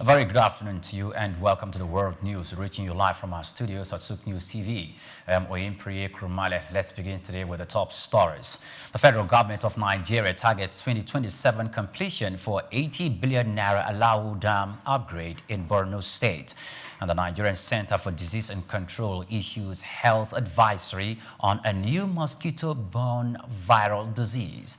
A very good afternoon to you and welcome to the World News, reaching you live from our studios at SouqNews TV. I'm Oyinpriye Krumale. Let's begin today with the top stories. The federal government of Nigeria targets 2027 completion for 80 billion naira Alawu Dam upgrade in Borno State. And the Nigerian Center for Disease and Control issues health advisory on a new mosquito-borne viral disease.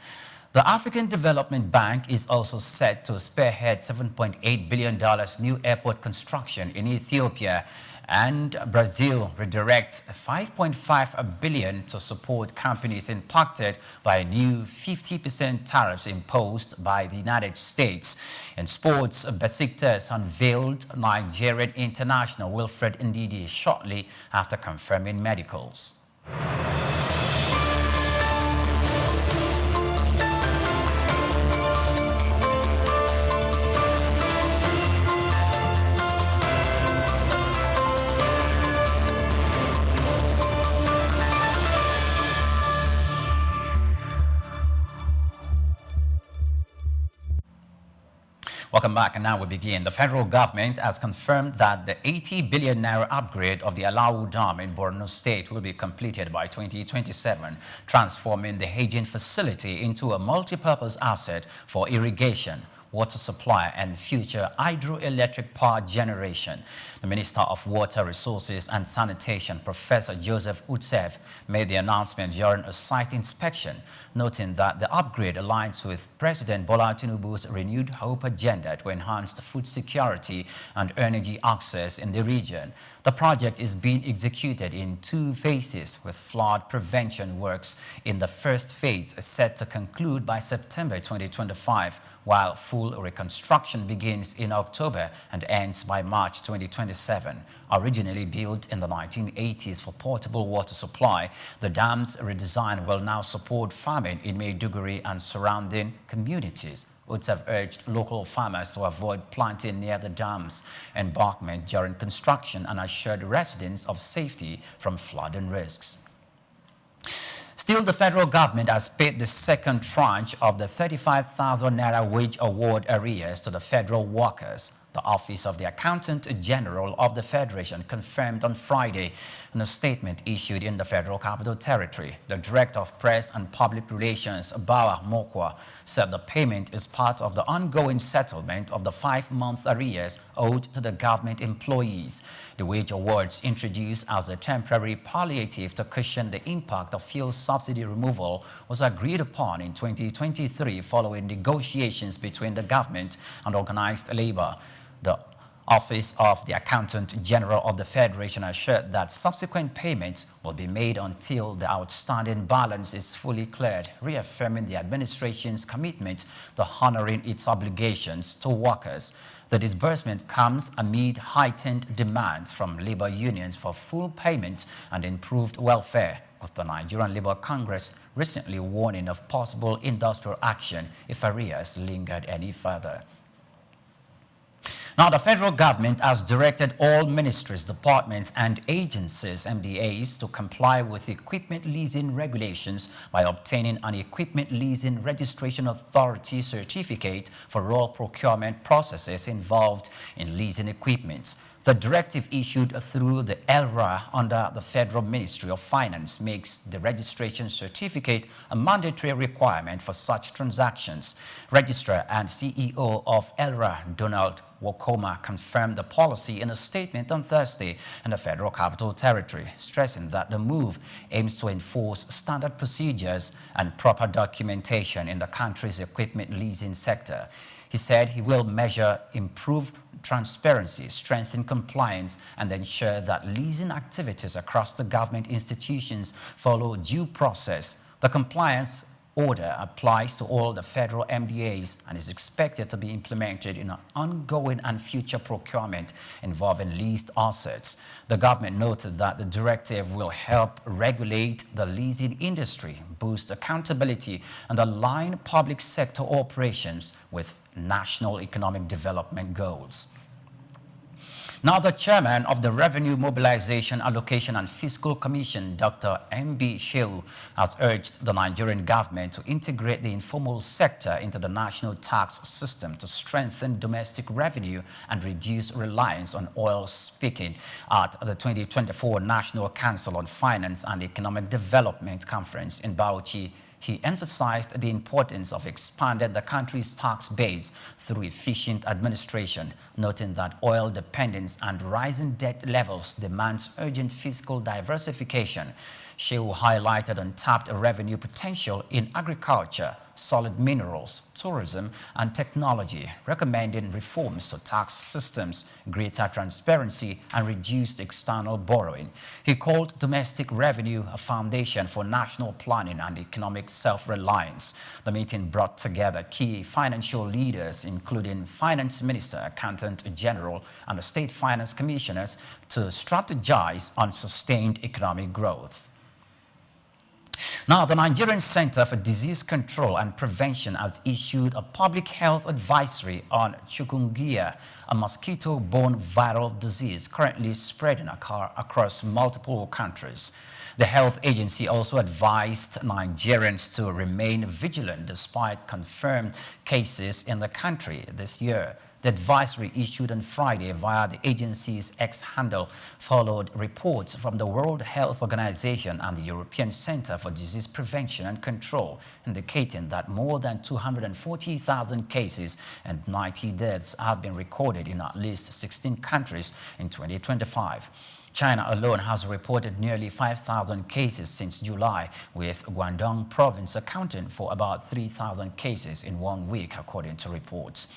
The African Development Bank is also set to spearhead $7.8 billion new airport construction in Ethiopia, and Brazil redirects $5.5 billion to support companies impacted by new 50% tariffs imposed by the United States. In sports, Besiktas unveiled Nigerian international Wilfred Ndidi shortly after confirming medicals. Welcome back, and now we begin. The federal government has confirmed that the 80 billion naira upgrade of the Alawu Dam in Borno State will be completed by 2027, transforming the aging facility into a multi-purpose asset for irrigation, water supply and future hydroelectric power generation. The Minister of Water Resources and Sanitation, Professor Joseph Utsev, made the announcement during a site inspection, noting that the upgrade aligns with President Bola Tinubu's renewed hope agenda to enhance the food security and energy access in the region. The project is being executed in 2 phases, with flood prevention works in the first phase set to conclude by September 2025, while full reconstruction begins in October and ends by March 2027. Originally built in the 1980s for portable water supply, the dam's redesign will now support farming in Maiduguri and surrounding communities. Utsev urged local farmers to avoid planting near the dam's embankment during construction and assured residents of safety from flooding risks. Still, the federal government has paid the second tranche of the 35,000 naira wage award arrears to the federal workers. The Office of the Accountant General of the Federation confirmed on Friday in a statement issued in the Federal Capital Territory. The Director of Press and Public Relations, Bawa Mokwa, said the payment is part of the ongoing settlement of the 5-month arrears owed to the government employees. The wage awards, introduced as a temporary palliative to cushion the impact of fuel subsidy removal, was agreed upon in 2023 following negotiations between the government and organized labor. The Office of the Accountant General of the Federation assured that subsequent payments will be made until the outstanding balance is fully cleared, reaffirming the administration's commitment to honoring its obligations to workers. The disbursement comes amid heightened demands from labor unions for full payment and improved welfare, with the Nigerian Labour Congress recently warning of possible industrial action if arrears lingered any further. Now, the federal government has directed all ministries, departments and agencies, MDAs, to comply with equipment leasing regulations by obtaining an Equipment Leasing Registration Authority certificate for all procurement processes involved in leasing equipment. The directive issued through the ELRA under the Federal Ministry of Finance makes the registration certificate a mandatory requirement for such transactions. Registrar and CEO of ELRA, Donald Wakoma, confirmed the policy in a statement on Thursday in the Federal Capital Territory, stressing that the move aims to enforce standard procedures and proper documentation in the country's equipment leasing sector. He said he will measure improved transparency, strengthen compliance, and ensure that leasing activities across the government institutions follow due process. The compliance order applies to all the federal MDAs and is expected to be implemented in an ongoing and future procurement involving leased assets. The government noted that the directive will help regulate the leasing industry, boost accountability, and align public sector operations with national economic development goals. Now, the chairman of the Revenue Mobilization, Allocation and Fiscal Commission, Dr. M.B. Shehu, has urged the Nigerian government to integrate the informal sector into the national tax system to strengthen domestic revenue and reduce reliance on oil. Speaking at the 2024 National Council on Finance and Economic Development Conference in Bauchi, he emphasized the importance of expanding the country's tax base through efficient administration, noting that oil dependence and rising debt levels demands urgent fiscal diversification. Shehu highlighted untapped revenue potential in agriculture, solid minerals, tourism, and technology, recommending reforms to tax systems, greater transparency, and reduced external borrowing. He called domestic revenue a foundation for national planning and economic self-reliance. The meeting brought together key financial leaders, including Finance Minister, Accountant General, and the State Finance Commissioners, to strategize on sustained economic growth. Now, the Nigerian Center for Disease Control and Prevention has issued a public health advisory on chikungunya, a mosquito-borne viral disease currently spreading across multiple countries. The health agency also advised Nigerians to remain vigilant despite confirmed cases in the country this year. The advisory issued on Friday via the agency's X handle followed reports from the World Health Organization and the European Center for Disease Prevention and Control, indicating that more than 240,000 cases and 90 deaths have been recorded in at least 16 countries in 2025. China alone has reported nearly 5,000 cases since July, with Guangdong province accounting for about 3,000 cases in 1 week, according to reports.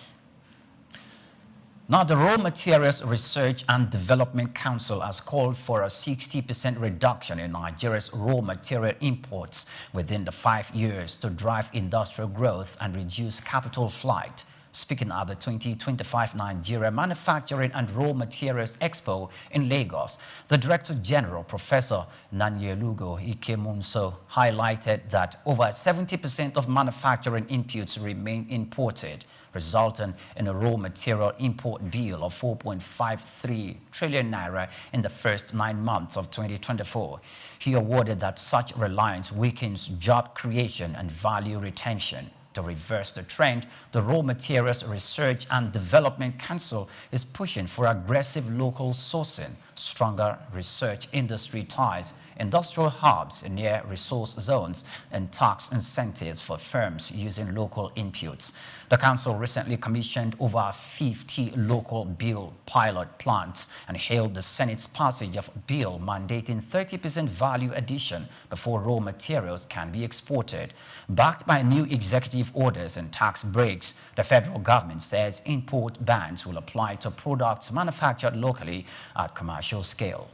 Now, the Raw Materials Research and Development Council has called for a 60% reduction in Nigeria's raw material imports within the 5 years to drive industrial growth and reduce capital flight. Speaking at the 2025 Nigeria Manufacturing and Raw Materials Expo in Lagos, the Director General, Professor Nanyelugo Ikemunso, highlighted that over 70% of manufacturing inputs remain imported, resulting in a raw material import bill of 4.53 trillion naira in the first 9 months of 2024. He awarded that such reliance weakens job creation and value retention. To reverse the trend, the Raw Materials Research and Development Council is pushing for aggressive local sourcing, stronger research industry ties, industrial hubs near resource zones, and tax incentives for firms using local inputs. The council recently commissioned over 50 local bill pilot plants and hailed the Senate's passage of a bill mandating 30% value addition before raw materials can be exported. Backed by new executive orders and tax breaks, the federal government says import bans will apply to products manufactured locally at commercial scale.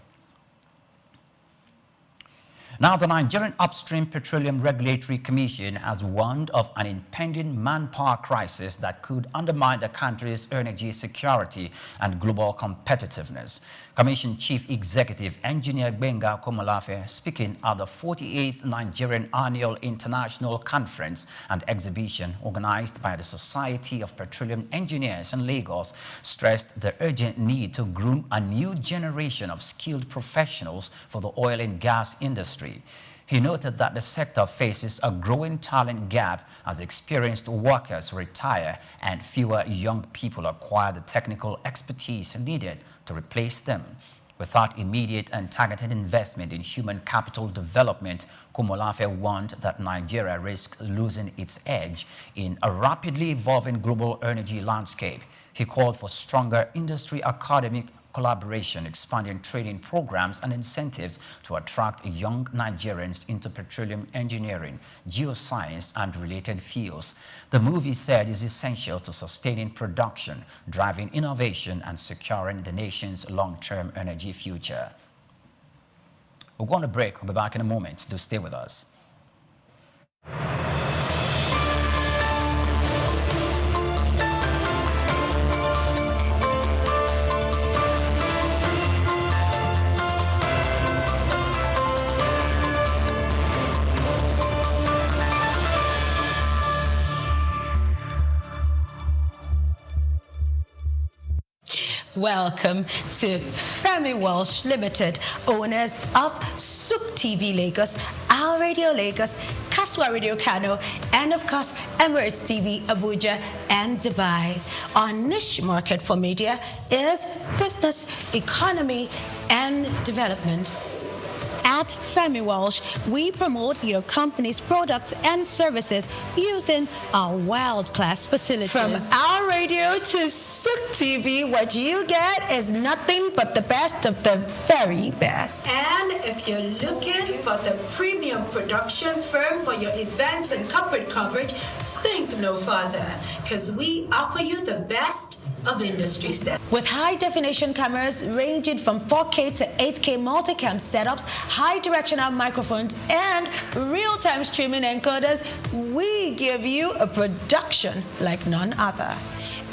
Now, the Nigerian Upstream Petroleum Regulatory Commission has warned of an impending manpower crisis that could undermine the country's energy security and global competitiveness. Commission Chief Executive Engineer Gbenga Komolafe, speaking at the 48th Nigerian Annual International Conference and Exhibition organized by the Society of Petroleum Engineers in Lagos, stressed the urgent need to groom a new generation of skilled professionals for the oil and gas industry. He noted that the sector faces a growing talent gap as experienced workers retire and fewer young people acquire the technical expertise needed to replace them. Without immediate and targeted investment in human capital development, Komolafe warned that Nigeria risks losing its edge in a rapidly evolving global energy landscape. He called for stronger industry academic collaboration, expanding training programs and incentives to attract young Nigerians into petroleum engineering, geoscience, and related fields. The move, he said, is essential to sustaining production, driving innovation, and securing the nation's long-term energy future. We're going to break. We'll be back in a moment. Do stay with us. Welcome to Femi Walsh Limited, owners of SouQ TV Lagos, Our Radio Lagos, Kaswa Radio Kano, and of course Emirates TV Abuja and Dubai. Our niche market for media is business, economy, and development. At Femi Walsh, we promote your company's products and services using our world-class facilities. From our radio to SouQ TV, what you get is nothing but the best of the very best. And if you're looking for the premium production firm for your events and corporate coverage, think no further, because we offer you the best of industry stuff. With high-definition cameras ranging from 4K to 8K multicam setups, high-directional microphones, and real-time streaming encoders, we give you a production like none other.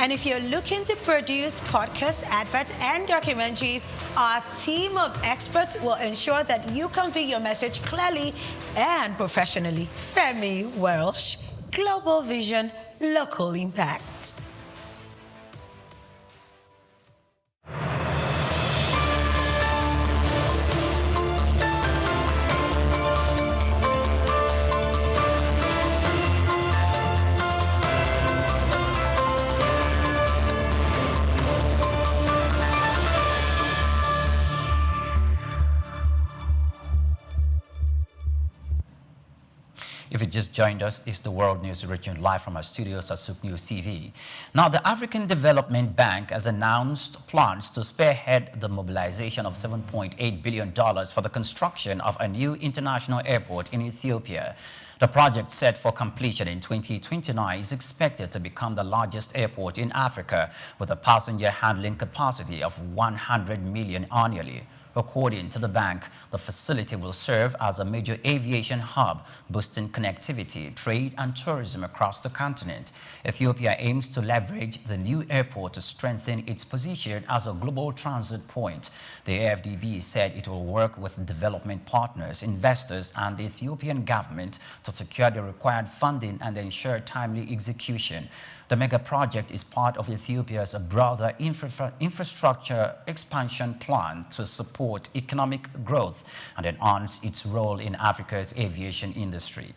And if you're looking to produce podcasts, adverts, and documentaries, our team of experts will ensure that you convey your message clearly and professionally. Femi Walsh, Global Vision, Local Impact. If you just joined us, it's the World News reaching live from our studios at SouqNews TV. Now, the African Development Bank has announced plans to spearhead the mobilization of $7.8 billion for the construction of a new international airport in Ethiopia. The project, set for completion in 2029, is expected to become the largest airport in Africa with a passenger handling capacity of 100 million annually. According to the bank, the facility will serve as a major aviation hub, boosting connectivity, trade, and tourism across the continent. Ethiopia aims to leverage the new airport to strengthen its position as a global transit point. The AfDB said it will work with development partners, investors, and the Ethiopian government to secure the required funding and ensure timely execution. The mega project is part of Ethiopia's broader infrastructure expansion plan to support economic growth and enhance its role in Africa's aviation industry.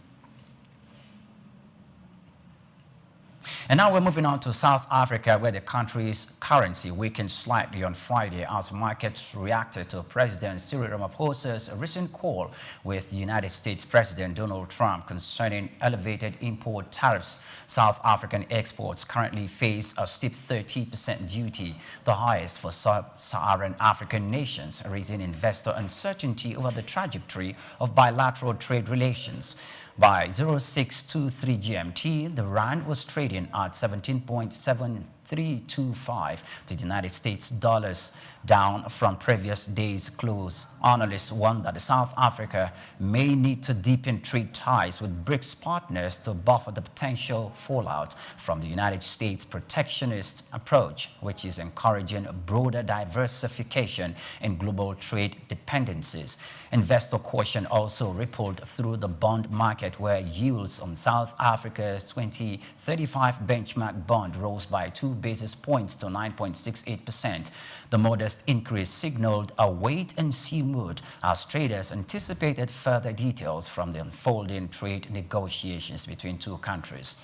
And now we're moving on to South Africa, where the country's currency weakened slightly on Friday as markets reacted to President Cyril Ramaphosa's recent call with the United States President Donald Trump concerning elevated import tariffs. South African exports currently face a steep 30% duty, the highest for sub-Saharan African nations, raising investor uncertainty over the trajectory of bilateral trade relations. By 0623 GMT, the rand was trading at 17.7325 to the United States dollars, down from previous day's close. Analysts warn that South Africa may need to deepen trade ties with BRICS partners to buffer the potential fallout from the United States' protectionist approach, which is encouraging broader diversification in global trade dependencies. Investor caution also rippled through the bond market, where yields on South Africa's 2035 benchmark bond rose by 2 basis points to 9.68%. The modest increase signaled a wait-and-see mood as traders anticipated further details from the unfolding trade negotiations between two countries.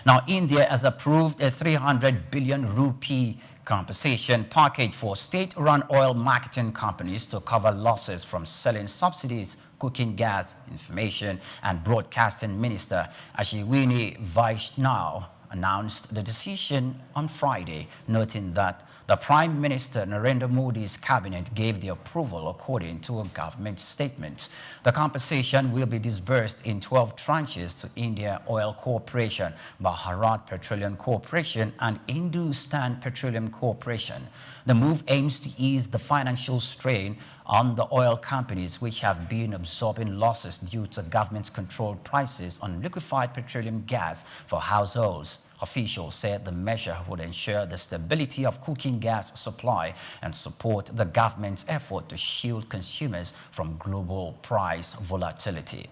Now, India has approved a 300 billion rupee compensation package for state-run oil marketing companies to cover losses from selling subsidies. Cooking gas, Information and Broadcasting Minister Ashwini Vaishnaw announced the decision on Friday, noting that the Prime Minister Narendra Modi's cabinet gave the approval according to a government statement. The compensation will be disbursed in 12 tranches to India Oil Corporation, Bharat Petroleum Corporation, and Hindustan Petroleum Corporation. The move aims to ease the financial strain on the oil companies, which have been absorbing losses due to government's controlled prices on liquefied petroleum gas for households. Officials said the measure would ensure the stability of cooking gas supply and support the government's effort to shield consumers from global price volatility.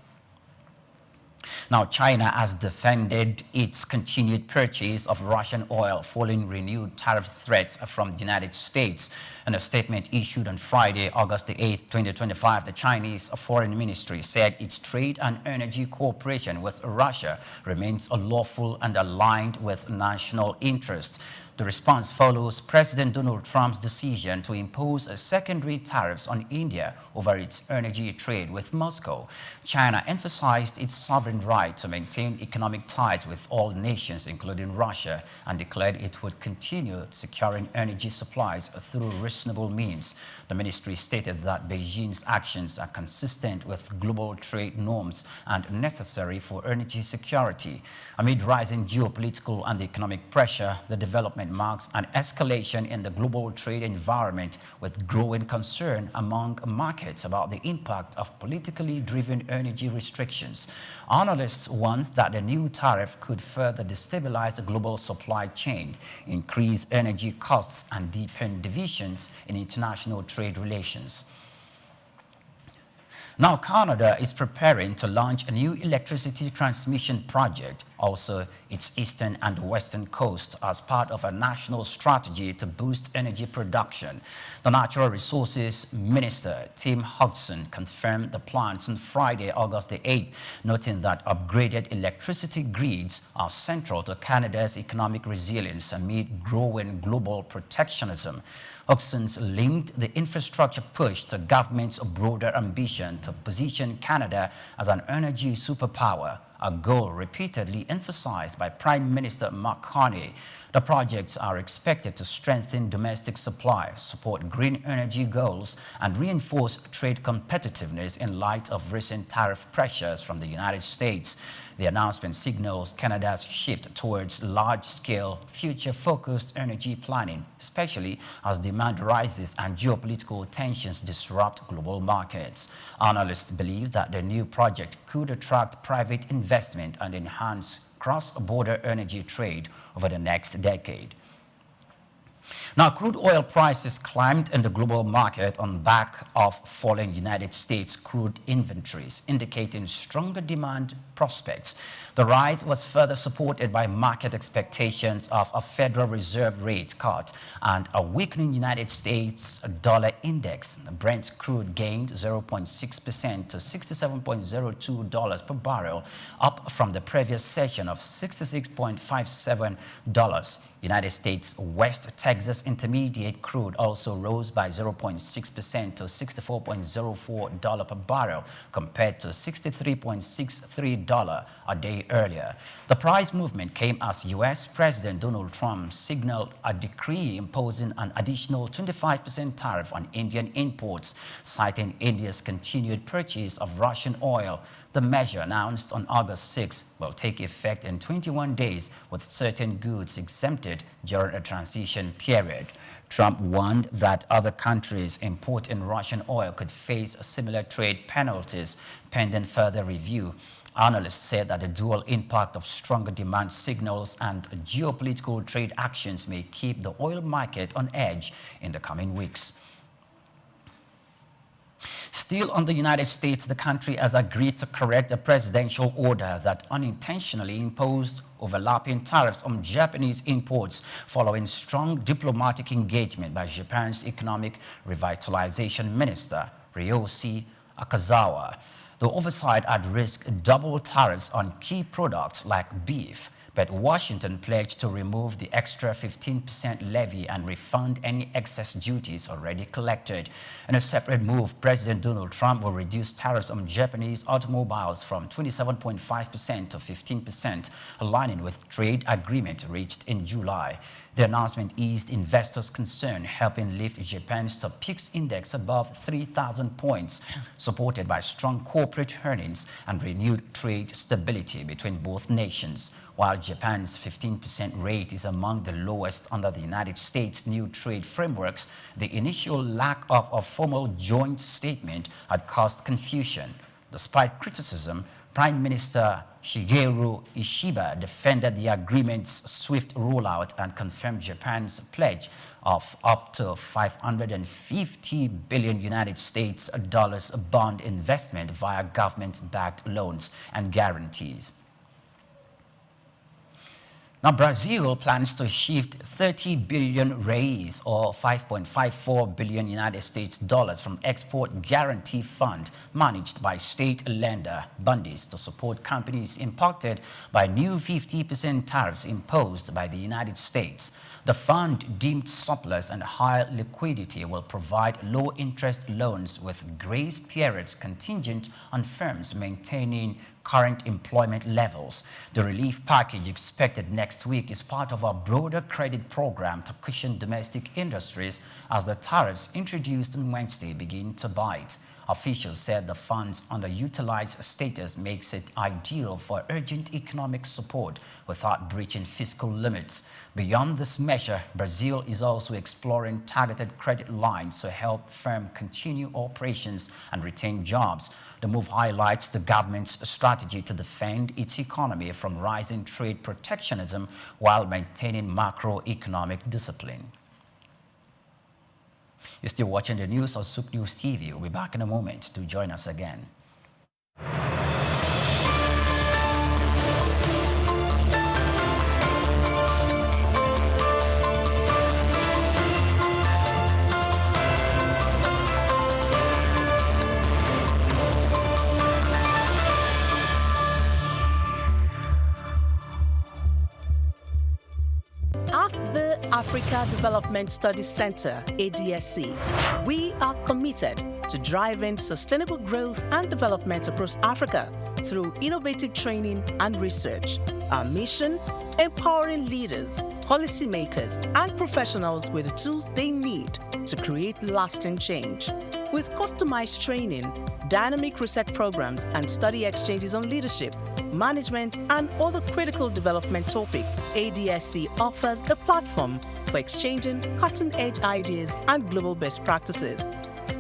Now, China has defended its continued purchase of Russian oil following renewed tariff threats from the United States. In a statement issued on Friday, August 8, 2025, the Chinese Foreign Ministry said its trade and energy cooperation with Russia remains lawful and aligned with national interests. The response follows President Donald Trump's decision to impose secondary tariffs on India over its energy trade with Moscow. China emphasized its sovereign right to maintain economic ties with all nations, including Russia, and declared it would continue securing energy supplies through reasonable means. The ministry stated that Beijing's actions are consistent with global trade norms and necessary for energy security. Amid rising geopolitical and economic pressure, the development marks an escalation in the global trade environment, with growing concern among markets about the impact of politically driven energy restrictions. Analysts warn that the new tariff could further destabilize the global supply chain, increase energy costs, and deepen divisions in international trade relations. Now, Canada is preparing to launch a new electricity transmission project, also its eastern and western coast, as part of a national strategy to boost energy production. The Natural Resources Minister, Tim Hodgson, confirmed the plans on Friday, August 8th, noting that upgraded electricity grids are central to Canada's economic resilience amid growing global protectionism. Hodgson's linked the infrastructure push to government's broader ambition to position Canada as an energy superpower, a goal repeatedly emphasized by Prime Minister Mark Carney. The projects are expected to strengthen domestic supply, support green energy goals, and reinforce trade competitiveness in light of recent tariff pressures from the United States. The announcement signals Canada's shift towards large-scale, future-focused energy planning, especially as demand rises and geopolitical tensions disrupt global markets. Analysts believe that the new project could attract private investment and enhance cross-border energy trade over the next decade. Now, crude oil prices climbed in the global market on back of falling United States crude inventories, indicating stronger demand prospects. The rise was further supported by market expectations of a Federal Reserve rate cut and a weakening United States dollar index. Brent crude gained 0.6% to $67.02 per barrel, up from the previous session of $66.57. United States West Texas Intermediate crude also rose by 0.6% to $64.04 per barrel, compared to $63.63 a day earlier. The price movement came as U.S. President Donald Trump signaled a decree imposing an additional 25% tariff on Indian imports, citing India's continued purchase of Russian oil. The measure, announced on August 6, will take effect in 21 days, with certain goods exempted during a transition period. Trump warned that other countries importing Russian oil could face similar trade penalties pending further review. Analysts said that the dual impact of stronger demand signals and geopolitical trade actions may keep the oil market on edge in the coming weeks. Still on the United States, the country has agreed to correct a presidential order that unintentionally imposed overlapping tariffs on Japanese imports following strong diplomatic engagement by Japan's Economic Revitalization Minister, Ryoshi Akazawa. The oversight had risked double tariffs on key products like beef, but Washington pledged to remove the extra 15% levy and refund any excess duties already collected. In a separate move, President Donald Trump will reduce tariffs on Japanese automobiles from 27.5% to 15%, aligning with trade agreement reached in July. The announcement eased investors' concern, helping lift Japan's top picks index above 3,000 points, supported by strong corporate earnings and renewed trade stability between both nations. While Japan's 15% rate is among the lowest under the United States' new trade frameworks, the initial lack of a formal joint statement had caused confusion. Despite criticism, Prime Minister Shigeru Ishiba defended the agreement's swift rollout and confirmed Japan's pledge of up to 550 billion United States dollars bond investment via government-backed loans and guarantees. Now, Brazil plans to shift 30 billion reais or 5.54 billion United States dollars from Export Guarantee Fund managed by state lender Bundes to support companies impacted by new 50% tariffs imposed by the United States. The fund, deemed surplus and higher liquidity, will provide low-interest loans with grace periods contingent on firms maintaining current employment levels. The relief package expected next week is part of a broader credit program to cushion domestic industries as the tariffs introduced on Wednesday begin to bite. Officials said the fund's underutilized status makes it ideal for urgent economic support without breaching fiscal limits. Beyond this measure, Brazil is also exploring targeted credit lines to help firms continue operations and retain jobs. The move highlights the government's strategy to defend its economy from rising trade protectionism while maintaining macroeconomic discipline. You're still watching the news on SouqNews TV. We'll be back in a moment to join us again. At the Africa Development Studies Center, ADSC, we are committed to driving sustainable growth and development across Africa through innovative training and research. Our mission: empowering leaders, policymakers, and professionals with the tools they need to create lasting change. With customized training, dynamic research programs, and study exchanges on leadership, management, and other critical development topics, ADSC offers a platform for exchanging cutting-edge ideas and global best practices.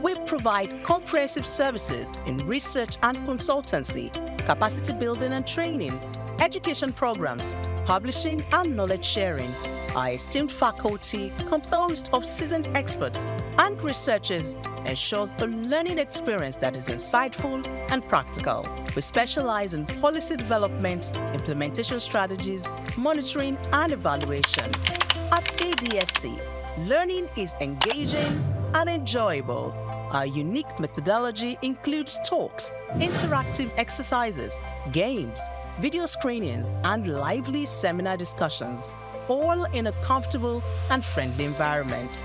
We provide comprehensive services in research and consultancy, capacity building and training, education programs, publishing, and knowledge sharing. Our esteemed faculty, composed of seasoned experts and researchers, ensures a learning experience that is insightful and practical. We specialize in policy development, implementation strategies, monitoring, and evaluation. At ADSC, learning is engaging and enjoyable. Our unique methodology includes talks, interactive exercises, games, video screenings, and lively seminar discussions, all in a comfortable and friendly environment.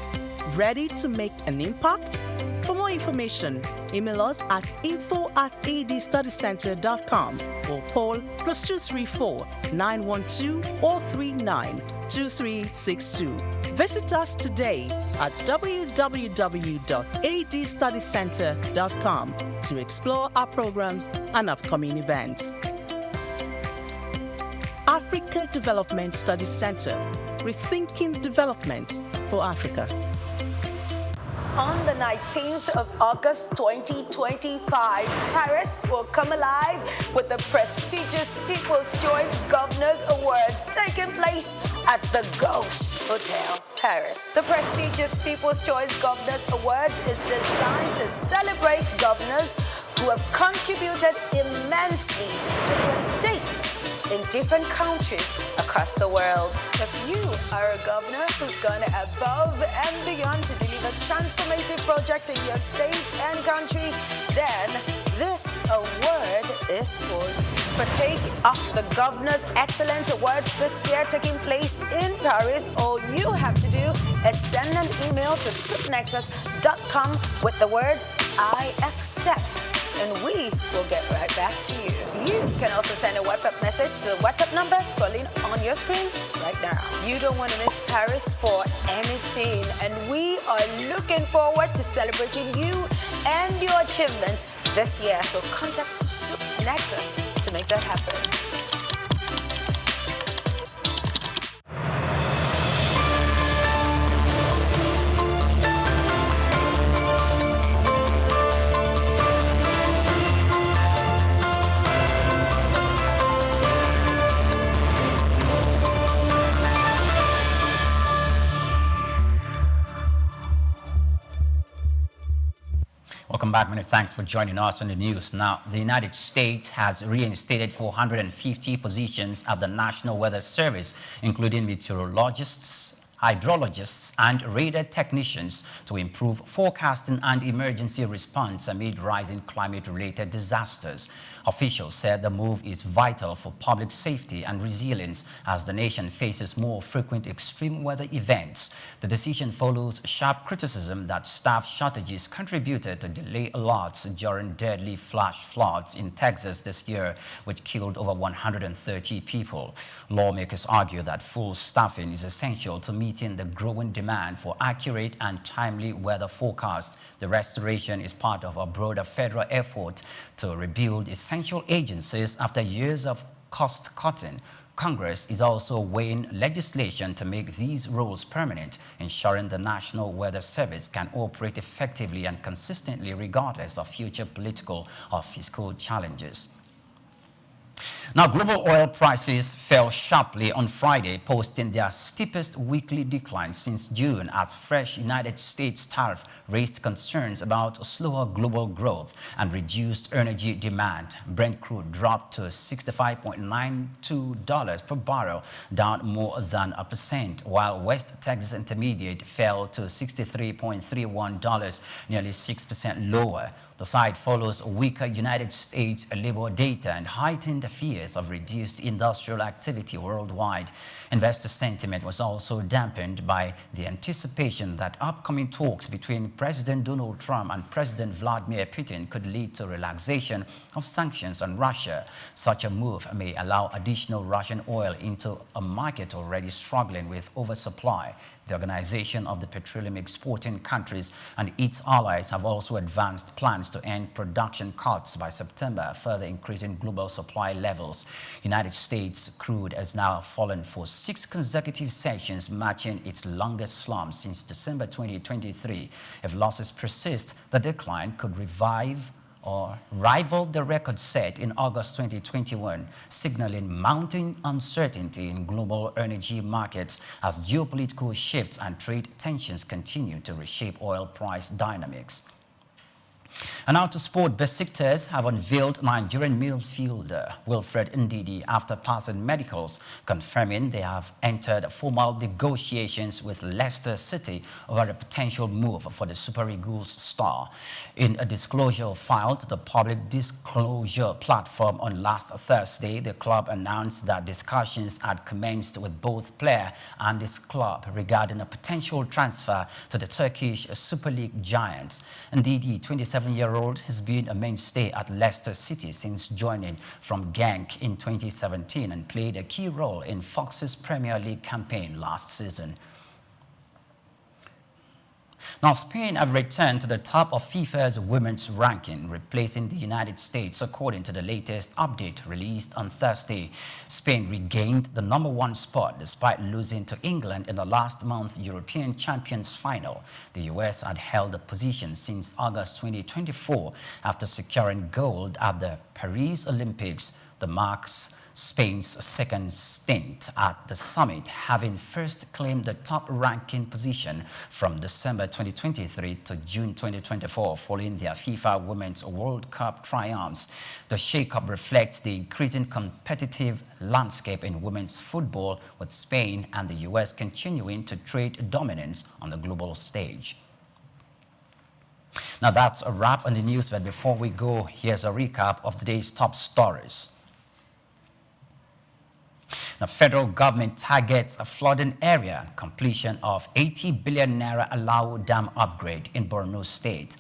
Ready to make an impact? For more information, email us at info@adstudycenter.com or call +234 912 439 2362. Visit us today at www.adstudycenter.com to explore our programs and upcoming events. Africa Development Studies Center, rethinking development for Africa. On the 19th of August 2025, Paris will come alive with the prestigious People's Choice Governors Awards taking place at the Gauche Hotel, Paris. The prestigious People's Choice Governors Awards is designed to celebrate governors who have contributed immensely to their states in different countries across the world. If you are a governor who's gone above and beyond to deliver transformative projects in your state and country, then this award is for you. To partake of the Governor's Excellence Awards this year taking place in Paris, all you have to do is send an email to souqnexus.com with the words "I accept," and we will get right back to you. You can also send a WhatsApp message to the WhatsApp number scrolling on your screen right now. You don't want to miss Paris for anything, and we are looking forward to celebrating you and your achievements this year. So contact Souq Nexus to make that happen. Welcome back. Many thanks for joining us on the news. Now, the United States has reinstated 450 positions at the National Weather Service, including meteorologists, hydrologists, and radar technicians to improve forecasting and emergency response amid rising climate-related disasters. Officials said the move is vital for public safety and resilience as the nation faces more frequent extreme weather events. The decision follows sharp criticism that staff shortages contributed to delay alerts during deadly flash floods in Texas this year, which killed over 130 people. Lawmakers argue that full staffing is essential to meeting the growing demand for accurate and timely weather forecasts. The restoration is part of a broader federal effort to rebuild essential agencies after years of cost-cutting. Congress is also weighing legislation to make these roles permanent, ensuring the National Weather Service can operate effectively and consistently regardless of future political or fiscal challenges. Now, global oil prices fell sharply on Friday, posting their steepest weekly decline since June as fresh United States tariff raised concerns about slower global growth and reduced energy demand. Brent crude dropped to $65.92 per barrel, down more than 1%, while West Texas Intermediate fell to $63.31, nearly 6% lower. The site follows weaker United States labor data and heightened fears of reduced industrial activity worldwide. Investor sentiment was also dampened by the anticipation that upcoming talks between President Donald Trump and President Vladimir Putin could lead to relaxation of sanctions on Russia. Such a move may allow additional Russian oil into a market already struggling with oversupply. The Organization of the Petroleum Exporting Countries and its allies have also advanced plans to end production cuts by September, further increasing global supply levels. United States crude has now fallen for 6 consecutive sessions, matching its longest slump since December 2023. If losses persist, the decline could rival the record set in August 2021, signaling mounting uncertainty in global energy markets as geopolitical shifts and trade tensions continue to reshape oil price dynamics. And now to sport, Besiktas have unveiled Nigerian midfielder Wilfred Ndidi after passing medicals, confirming they have entered formal negotiations with Leicester City over a potential move for the Super Eagles star. In a disclosure filed to the public disclosure platform on last Thursday, the club announced that discussions had commenced with both player and his club regarding a potential transfer to the Turkish Super League giants. Ndidi, 27-year-old, has been a mainstay at Leicester City since joining from Genk in 2017 and played a key role in Fox's Premier League campaign last season. Now, Spain have returned to the top of FIFA's women's ranking, replacing the United States, according to the latest update released on Thursday. Spain regained the #1 spot despite losing to England in the last month's European Champions final. The US had held the position since August 2024 after securing gold at the Paris Olympics. The marks Spain's second stint at the summit, having first claimed the top-ranking position from December 2023 to June 2024 following their FIFA Women's World Cup triumphs. The shake-up reflects the increasing competitive landscape in women's football, with Spain and the US continuing to trade dominance on the global stage. Now that's a wrap on the news, but before we go, here's a recap of today's top stories. The federal government targets a flooding area, completion of 80 billion naira Alao Dam upgrade in Borno State.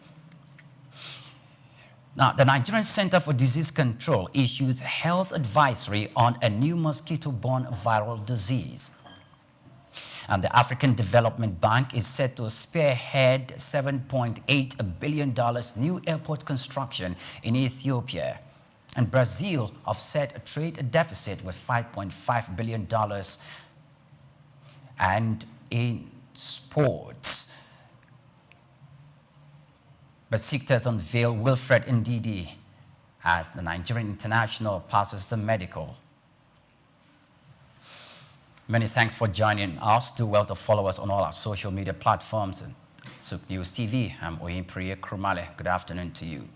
Now, the Nigerian Center for Disease Control issues health advisory on a new mosquito-borne viral disease. And the African Development Bank is set to spearhead $7.8 billion new airport construction in Ethiopia. And Brazil offset a trade deficit with $5.5 billion. And in sports, Besiktas unveil Wilfred Ndidi as the Nigerian international passes the medical. Many thanks for joining us. Do well to follow us on all our social media platforms and SouqNews TV, I'm Oyinpriye Krumale. Good afternoon to you.